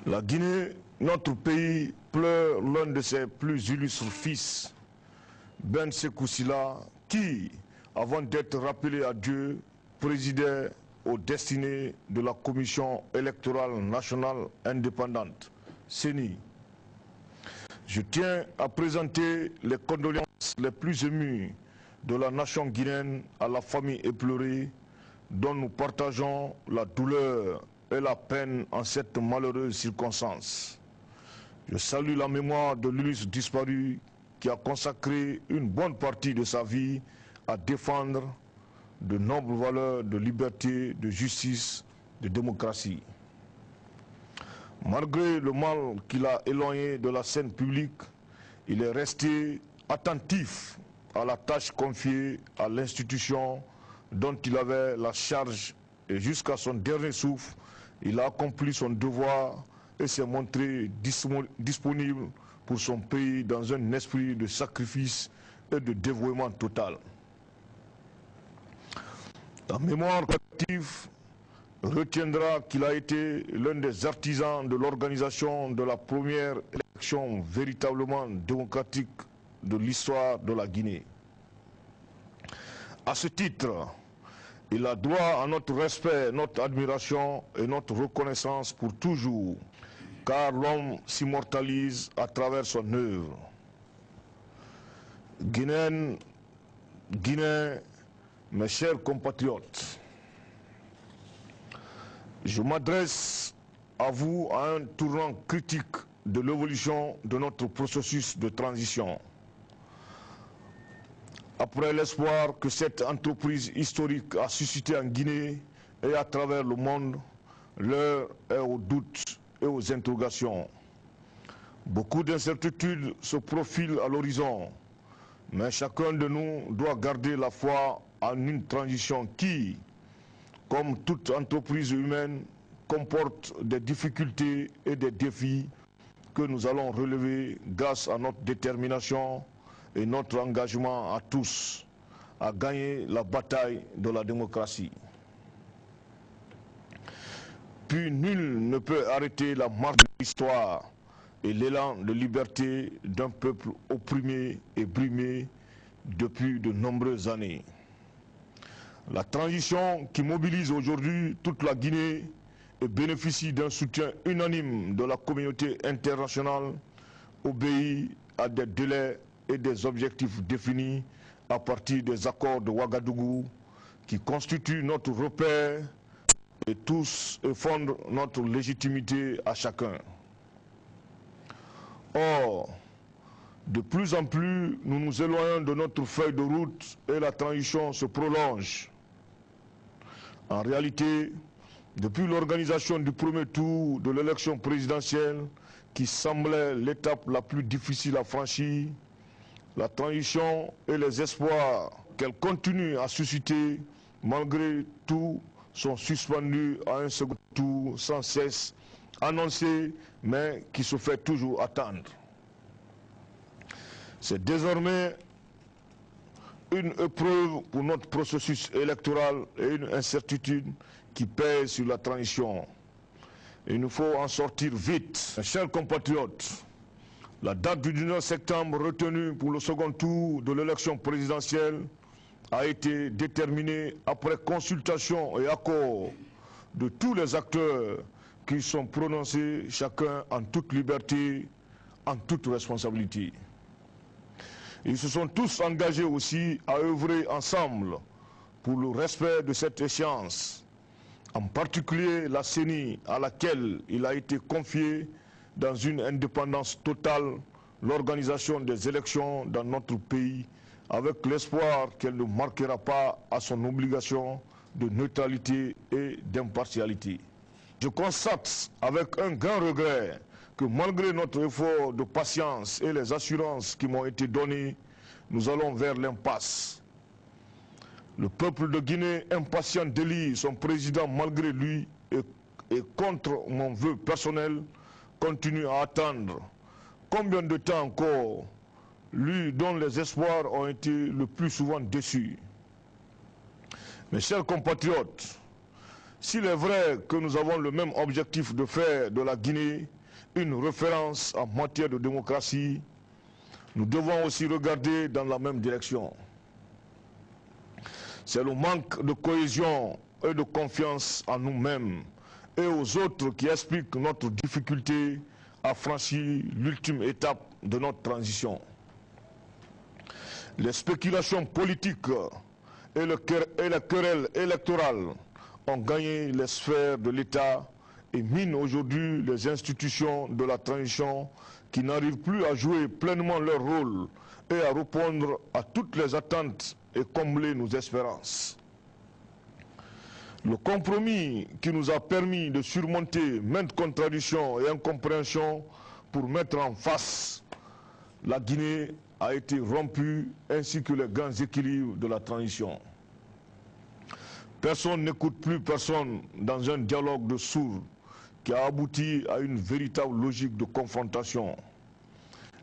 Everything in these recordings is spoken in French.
La Guinée, notre pays, pleure l'un de ses plus illustres fils, Ben Sékou Sylla, qui, avant d'être rappelé à Dieu, présidait aux destinées de la Commission électorale nationale indépendante, CENI. Je tiens à présenter les condoléances les plus émues de la nation guinéenne à la famille éplorée, dont nous partageons la douleur et la peine en cette malheureuse circonstance. Je salue la mémoire de l'illustre disparu qui a consacré une bonne partie de sa vie à défendre de nobles valeurs de liberté, de justice, de démocratie. Malgré le mal qu'il a éloigné de la scène publique, il est resté attentif à la tâche confiée à l'institution dont il avait la charge et jusqu'à son dernier souffle, il a accompli son devoir et s'est montré disponible pour son pays dans un esprit de sacrifice et de dévouement total. La mémoire collective retiendra qu'il a été l'un des artisans de l'organisation de la première élection véritablement démocratique de l'histoire de la Guinée. À ce titre, il a droit à notre respect, notre admiration et notre reconnaissance pour toujours, car l'homme s'immortalise à travers son œuvre. Guinéens, mes chers compatriotes, je m'adresse à vous à un tournant critique de l'évolution de notre processus de transition. Après l'espoir que cette entreprise historique a suscité en Guinée et à travers le monde, l'heure est aux doutes et aux interrogations. Beaucoup d'incertitudes se profilent à l'horizon, mais chacun de nous doit garder la foi en une transition qui, comme toute entreprise humaine, comporte des difficultés et des défis que nous allons relever grâce à notre détermination et notre engagement à tous à gagner la bataille de la démocratie. Puis nul ne peut arrêter la marche de l'histoire et l'élan de liberté d'un peuple opprimé et brimé depuis de nombreuses années. La transition qui mobilise aujourd'hui toute la Guinée et bénéficie d'un soutien unanime de la communauté internationale obéit à des délais et des objectifs définis à partir des accords de Ouagadougou qui constituent notre repère et tous et fondent notre légitimité à chacun. Or, de plus en plus, nous nous éloignons de notre feuille de route et la transition se prolonge. En réalité, depuis l'organisation du premier tour de l'élection présidentielle, qui semblait l'étape la plus difficile à franchir, la transition et les espoirs qu'elle continue à susciter, malgré tout, sont suspendus à un second tour sans cesse annoncé, mais qui se fait toujours attendre. C'est désormais une épreuve pour notre processus électoral et une incertitude qui pèse sur la transition. Il nous faut en sortir vite. Mes chers compatriotes, la date du 19 septembre retenue pour le second tour de l'élection présidentielle a été déterminée après consultation et accord de tous les acteurs qui sont prononcés, chacun en toute liberté, en toute responsabilité. Ils se sont tous engagés aussi à œuvrer ensemble pour le respect de cette échéance, en particulier la CENI à laquelle il a été confié dans une indépendance totale l'organisation des élections dans notre pays avec l'espoir qu'elle ne manquera pas à son obligation de neutralité et d'impartialité. Je constate avec un grand regret que malgré notre effort de patience et les assurances qui m'ont été données, nous allons vers l'impasse. Le peuple de Guinée, impatient d'élire son président malgré lui et contre mon vœu personnel, continue à attendre. Combien de temps encore, lui dont les espoirs ont été le plus souvent déçus? Mes chers compatriotes, s'il est vrai que nous avons le même objectif de faire de la Guinée une référence en matière de démocratie, nous devons aussi regarder dans la même direction. C'est le manque de cohésion et de confiance en nous-mêmes et aux autres qui explique notre difficulté à franchir l'ultime étape de notre transition. Les spéculations politiques et les querelles électorales ont gagné les sphères de l'État et minent aujourd'hui les institutions de la transition qui n'arrivent plus à jouer pleinement leur rôle et à répondre à toutes les attentes et combler nos espérances. Le compromis qui nous a permis de surmonter maintes contradictions et incompréhensions pour mettre en face la Guinée a été rompu, ainsi que les grands équilibres de la transition. Personne n'écoute plus personne dans un dialogue de sourds qui a abouti à une véritable logique de confrontation.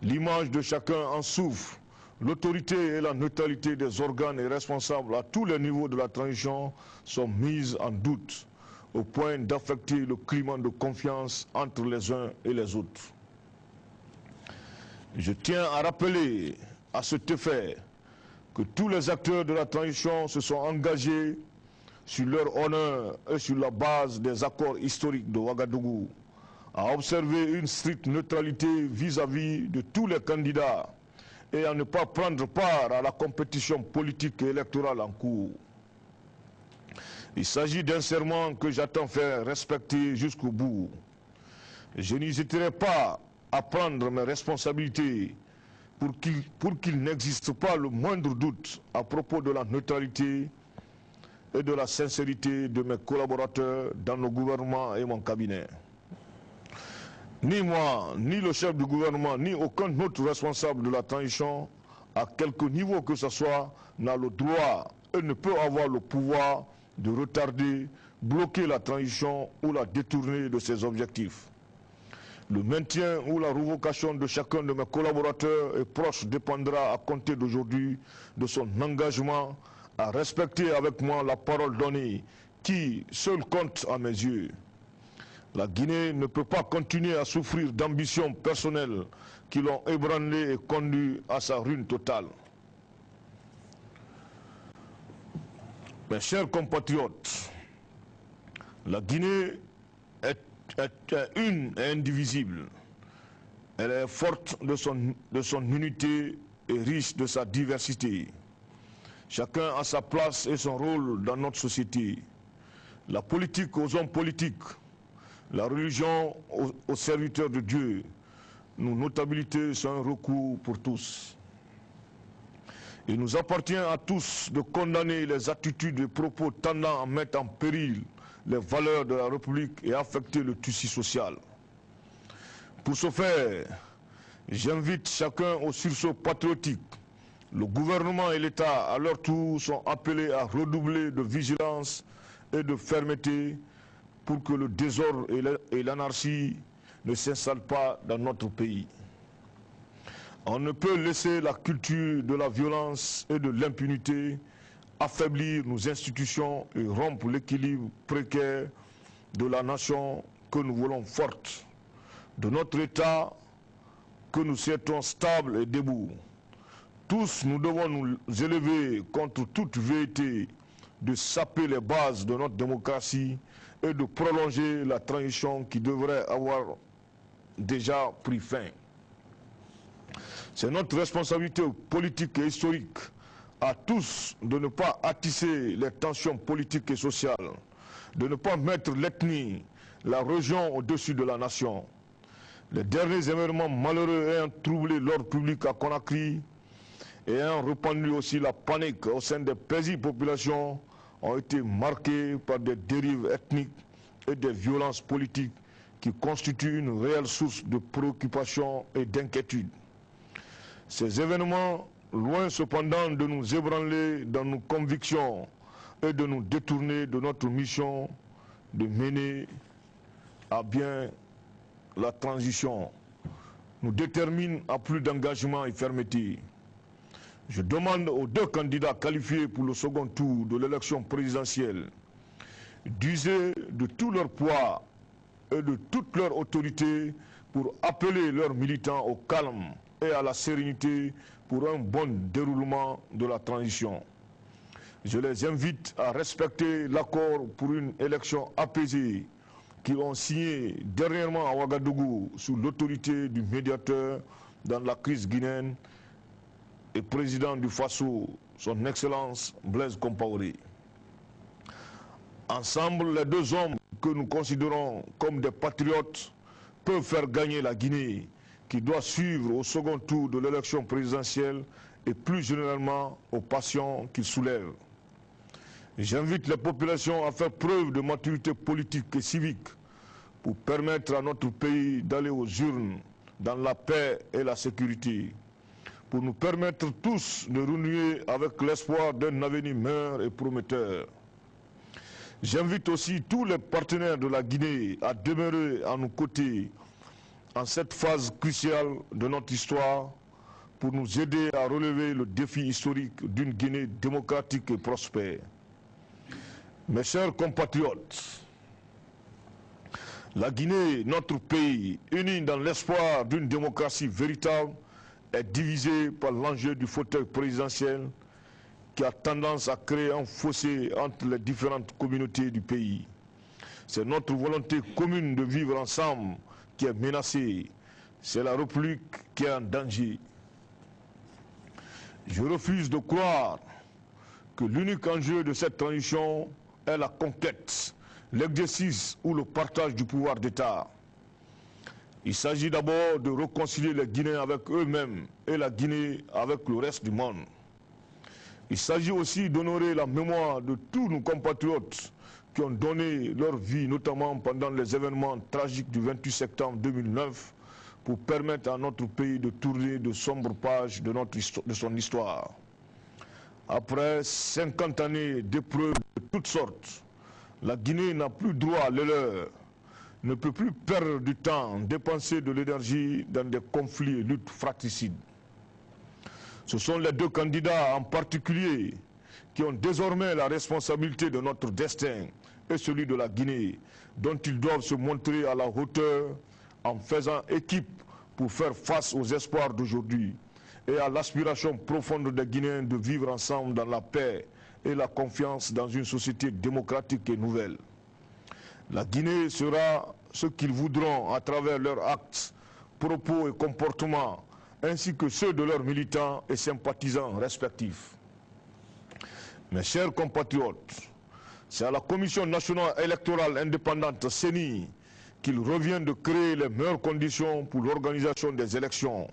L'image de chacun en souffre. L'autorité et la neutralité des organes et responsables à tous les niveaux de la transition sont mises en doute, au point d'affecter le climat de confiance entre les uns et les autres. Je tiens à rappeler à cet effet que tous les acteurs de la transition se sont engagés sur leur honneur et sur la base des accords historiques de Ouagadougou à observer une stricte neutralité vis-à-vis de tous les candidats et à ne pas prendre part à la compétition politique et électorale en cours. Il s'agit d'un serment que j'attends faire respecter jusqu'au bout. Je n'hésiterai pas à prendre mes responsabilités pour qu'il n'existe pas le moindre doute à propos de la neutralité et de la sincérité de mes collaborateurs dans le gouvernement et mon cabinet. Ni moi, ni le chef du gouvernement, ni aucun autre responsable de la transition, à quelque niveau que ce soit, n'a le droit et ne peut avoir le pouvoir de retarder, bloquer la transition ou la détourner de ses objectifs. Le maintien ou la révocation de chacun de mes collaborateurs et proches dépendra à compter d'aujourd'hui de son engagement à respecter avec moi la parole donnée qui seul compte à mes yeux. La Guinée ne peut pas continuer à souffrir d'ambitions personnelles qui l'ont ébranlé et conduit à sa ruine totale. Mes chers compatriotes, la Guinée est une et indivisible. Elle est forte de son unité et riche de sa diversité. Chacun a sa place et son rôle dans notre société. La politique aux hommes politiques, la religion aux serviteurs de Dieu. Nos notabilités sont un recours pour tous. Il nous appartient à tous de condamner les attitudes et propos tendant à mettre en péril les valeurs de la République et affecter le tissu social. Pour ce faire, j'invite chacun au sursaut patriotique. Le gouvernement et l'État, à leur tour, sont appelés à redoubler de vigilance et de fermeté pour que le désordre et l'anarchie ne s'installent pas dans notre pays. On ne peut laisser la culture de la violence et de l'impunité affaiblir nos institutions et rompre l'équilibre précaire de la nation que nous voulons forte, de notre État que nous souhaitons stable et debout. Tous, nous devons nous élever contre toute vérité de saper les bases de notre démocratie et de prolonger la transition qui devrait avoir déjà pris fin. C'est notre responsabilité politique et historique à tous de ne pas attiser les tensions politiques et sociales, de ne pas mettre l'ethnie, la région au-dessus de la nation. Les derniers événements malheureux ayant troublé l'ordre public à Conakry et ayant répandu aussi la panique au sein des paisibles populations ont été marqués par des dérives ethniques et des violences politiques qui constituent une réelle source de préoccupation et d'inquiétude. Ces événements, loin cependant de nous ébranler dans nos convictions et de nous détourner de notre mission de mener à bien la transition, nous déterminent à plus d'engagement et fermeté. Je demande aux deux candidats qualifiés pour le second tour de l'élection présidentielle d'user de tout leur poids et de toute leur autorité pour appeler leurs militants au calme et à la sérénité pour un bon déroulement de la transition. Je les invite à respecter l'accord pour une élection apaisée qu'ils ont signé dernièrement à Ouagadougou sous l'autorité du médiateur dans la crise guinéenne et président du Faso, son Excellence Blaise Compaoré. Ensemble, les deux hommes que nous considérons comme des patriotes peuvent faire gagner la Guinée, qui doit suivre au second tour de l'élection présidentielle et plus généralement aux passions qu'il soulève. J'invite les populations à faire preuve de maturité politique et civique pour permettre à notre pays d'aller aux urnes dans la paix et la sécurité, pour nous permettre tous de renouer avec l'espoir d'un avenir meilleur et prometteur. J'invite aussi tous les partenaires de la Guinée à demeurer à nos côtés en cette phase cruciale de notre histoire pour nous aider à relever le défi historique d'une Guinée démocratique et prospère. Mes chers compatriotes, la Guinée, notre pays, uni dans l'espoir d'une démocratie véritable, est divisé par l'enjeu du fauteuil présidentiel qui a tendance à créer un fossé entre les différentes communautés du pays. C'est notre volonté commune de vivre ensemble qui est menacée. C'est la République qui est en danger. Je refuse de croire que l'unique enjeu de cette transition est la conquête, l'exercice ou le partage du pouvoir d'État. Il s'agit d'abord de réconcilier les Guinéens avec eux-mêmes et la Guinée avec le reste du monde. Il s'agit aussi d'honorer la mémoire de tous nos compatriotes qui ont donné leur vie, notamment pendant les événements tragiques du 28 septembre 2009, pour permettre à notre pays de tourner de sombres pages de son histoire. Après 50 années d'épreuves de toutes sortes, la Guinée n'a plus droit à l'erreur, ne peut plus perdre du temps, dépenser de l'énergie dans des conflits et luttes fratricides. Ce sont les deux candidats en particulier qui ont désormais la responsabilité de notre destin et celui de la Guinée, dont ils doivent se montrer à la hauteur en faisant équipe pour faire face aux espoirs d'aujourd'hui et à l'aspiration profonde des Guinéens de vivre ensemble dans la paix et la confiance dans une société démocratique et nouvelle. La Guinée sera ce qu'ils voudront à travers leurs actes, propos et comportements, ainsi que ceux de leurs militants et sympathisants respectifs. Mes chers compatriotes, c'est à la Commission nationale électorale indépendante CENI qu'il revient de créer les meilleures conditions pour l'organisation des élections.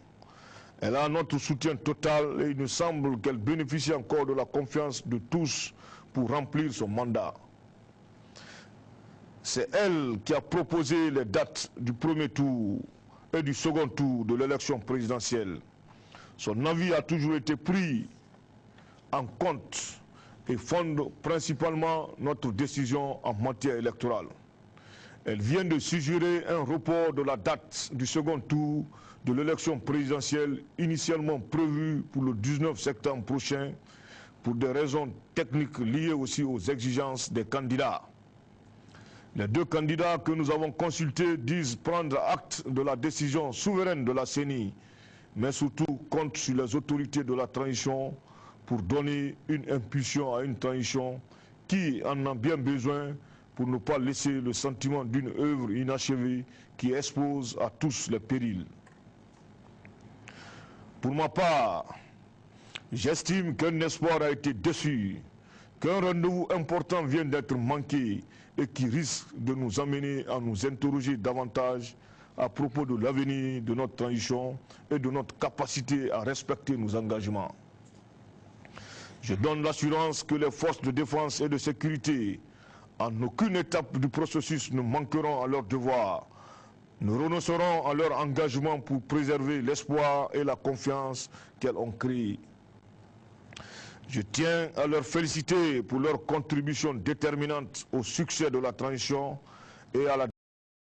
Elle a notre soutien total et il nous semble qu'elle bénéficie encore de la confiance de tous pour remplir son mandat. C'est elle qui a proposé les dates du premier tour et du second tour de l'élection présidentielle. Son avis a toujours été pris en compte et fonde principalement notre décision en matière électorale. Elle vient de suggérer un report de la date du second tour de l'élection présidentielle initialement prévue pour le 19 septembre prochain pour des raisons techniques liées aussi aux exigences des candidats. Les deux candidats que nous avons consultés disent prendre acte de la décision souveraine de la CENI, mais surtout comptent sur les autorités de la transition pour donner une impulsion à une transition qui en a bien besoin pour ne pas laisser le sentiment d'une œuvre inachevée qui expose à tous les périls. Pour ma part, j'estime qu'un espoir a été déçu, qu'un rendez-vous important vient d'être manqué et qui risque de nous amener à nous interroger davantage à propos de l'avenir de notre transition et de notre capacité à respecter nos engagements. Je donne l'assurance que les forces de défense et de sécurité, en aucune étape du processus, ne manqueront à leur devoir, ne renonceront à leur engagement pour préserver l'espoir et la confiance qu'elles ont créés. Je tiens à leur féliciter pour leur contribution déterminante au succès de la transition et à la